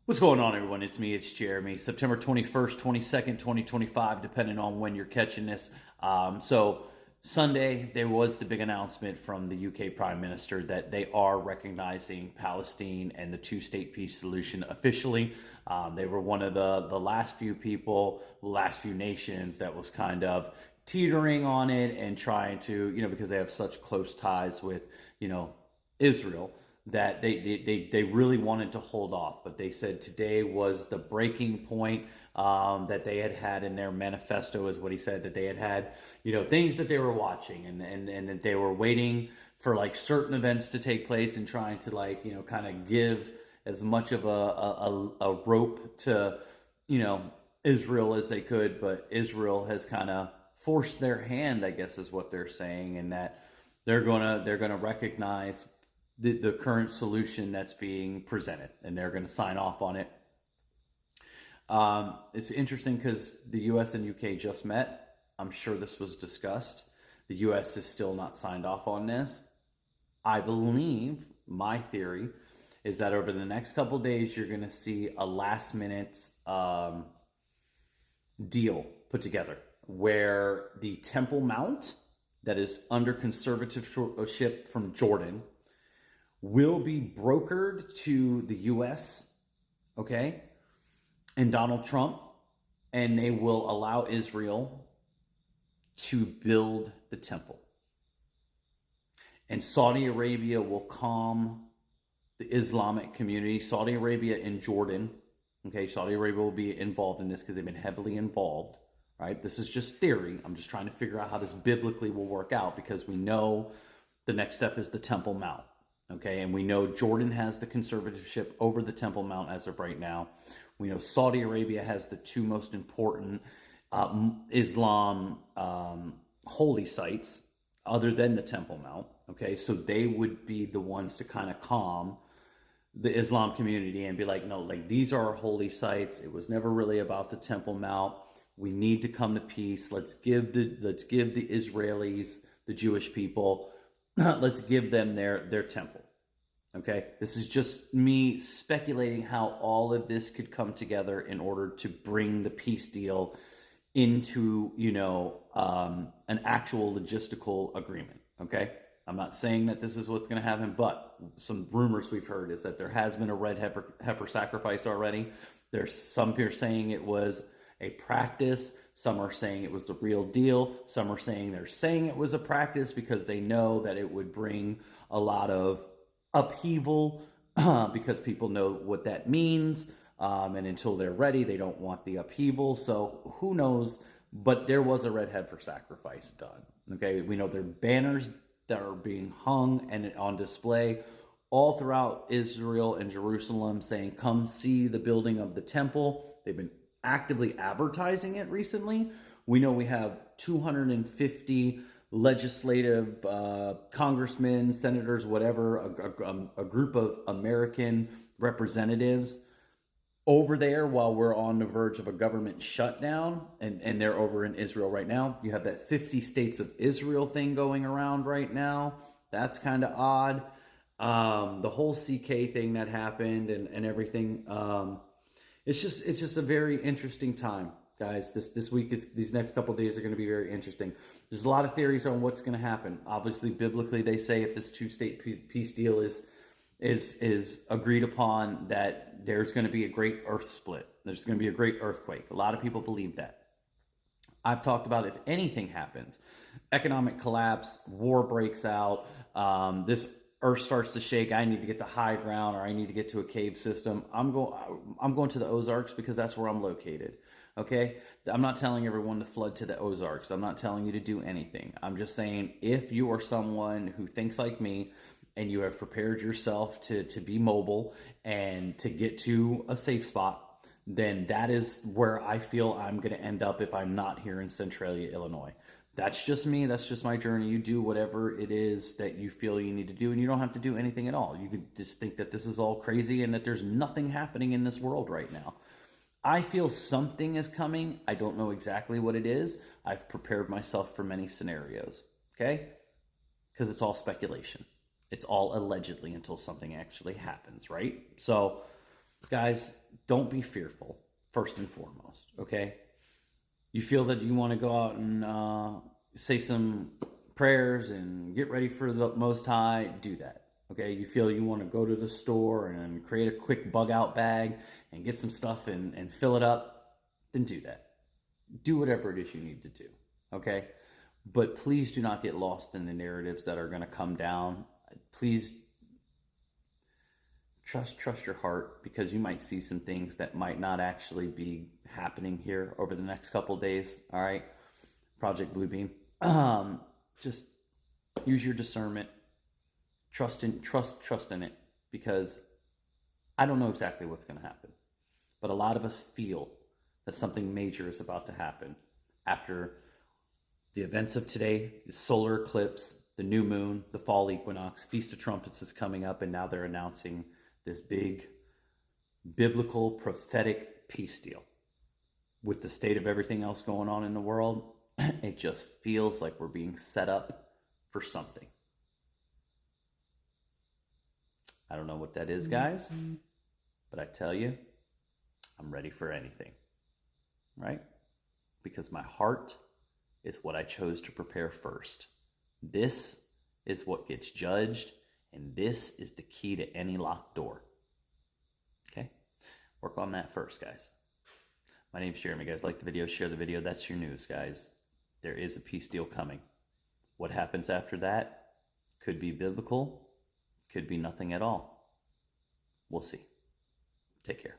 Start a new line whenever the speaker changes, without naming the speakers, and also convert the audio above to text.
What's going on, everyone? It's Jeremy. September 21st, 22nd, 2025, depending on when you're catching this. Sunday, there was the big announcement from the UK Prime Minister that they are recognizing Palestine and the two-state peace solution officially. They were one of the last few people, last few nations that was kind of teetering on it and trying to, because they have such close ties with, Israel, that they really wanted to hold off, but they said today was the breaking point, that they had in their manifesto, is what he said, that they had things that they were watching, and that they were waiting for like certain events to take place and trying to kind of give as much of a rope to Israel as they could, but Israel has kind of forced their hand, I guess is what they're saying, and that they're gonna recognize the current solution that's being presented, and they're going to sign off on it. It's interesting because the U.S. and UK just met. I'm sure this was discussed. The U.S. is still not signed off on this. I believe, my theory, is that over the next couple of days, you're going to see a last-minute deal put together where the Temple Mount, that is under conservatorship from Jordan, will be brokered to the U.S., okay, and Donald Trump, and they will allow Israel to build the temple. And Saudi Arabia will calm the Islamic community. Saudi Arabia and Jordan, okay, Saudi Arabia will be involved in this because they've been heavily involved, right? This is just theory. I'm just trying to figure out how this biblically will work out, because we know the next step is the Temple Mount. Okay, and we know Jordan has the conservatorship over the Temple Mount as of right now. We know Saudi Arabia has the two most important Islam holy sites other than the Temple Mount. Okay, so they would be the ones to kind of calm the Islam community and be like, no, like these are our holy sites. It was never really about the Temple Mount. We need to come to peace. Let's give the Israelis, the Jewish people, let's give them their temple. Okay, this is just me speculating how all of this could come together in order to bring the peace deal into an actual logistical agreement. Okay, I'm not saying that this is what's going to happen, but some rumors we've heard is that there has been a red heifer sacrificed already. There's some people saying it was a practice. Some are saying it was the real deal. Some are saying they're saying it was a practice because they know that it would bring a lot of upheaval, because people know what that means. And until they're ready, they don't want the upheaval. So who knows? But there was a red heifer sacrifice done. Okay, we know there are banners that are being hung and on display all throughout Israel and Jerusalem saying, come see the building of the temple. They've been actively advertising it recently. We know we have 250 legislative congressmen, senators, whatever, a group of American representatives over there while we're on the verge of a government shutdown, and they're over in Israel right now. You have that 50 states of Israel thing going around right now. That's kind of odd. The whole CK thing that happened and everything. It's just a very interesting time, guys. This week these next couple of days are going to be very interesting. There's a lot of theories on what's going to happen. Obviously, biblically, they say if this two-state peace deal is agreed upon, that there's going to be a great earth split. There's going to be a great earthquake. A lot of people believe that. I've talked about if anything happens, economic collapse, war breaks out, this earth starts to shake, I need to get to high ground, or I need to get to a cave system, I'm going to the Ozarks because that's where I'm located. Okay, I'm not telling everyone to flood to the Ozarks. I'm not telling you to do anything. I'm just saying, if you are someone who thinks like me and you have prepared yourself to be mobile and to get to a safe spot, then that is where I feel I'm going to end up if I'm not here in Centralia, Illinois. That's just me. That's just my journey. You do whatever it is that you feel you need to do, and you don't have to do anything at all. You could just think that this is all crazy and that there's nothing happening in this world right now. I feel something is coming. I don't know exactly what it is. I've prepared myself for many scenarios, okay? Because it's all speculation. It's all allegedly until something actually happens, right? So guys, don't be fearful, first and foremost, okay? You feel that you want to go out and say some prayers and get ready for the Most High, do that. Okay, you feel you want to go to the store and create a quick bug out bag and get some stuff and fill it up, then do that. Do whatever it is you need to do. Okay, but please do not get lost in the narratives that are going to come down. Please trust your heart, because you might see some things that might not actually be happening here over the next couple days. All right, Project Bluebeam. Just use your discernment. Trust in it, because I don't know exactly what's going to happen, but a lot of us feel that something major is about to happen after the events of today, the solar eclipse, the new moon, the fall equinox, Feast of Trumpets is coming up, and now they're announcing this big biblical prophetic peace deal. With the state of everything else going on in the world, it just feels like we're being set up for something. I don't know what that is, guys, but I tell you, I'm ready for anything, right? Because my heart is what I chose to prepare first. This is what gets judged, and this is the key to any locked door. Okay? Work on that first, guys. My name's Jeremy, guys. Like the video, share the video. That's your news, guys. There is a peace deal coming. What happens after that could be biblical, could be nothing at all. We'll see. Take care.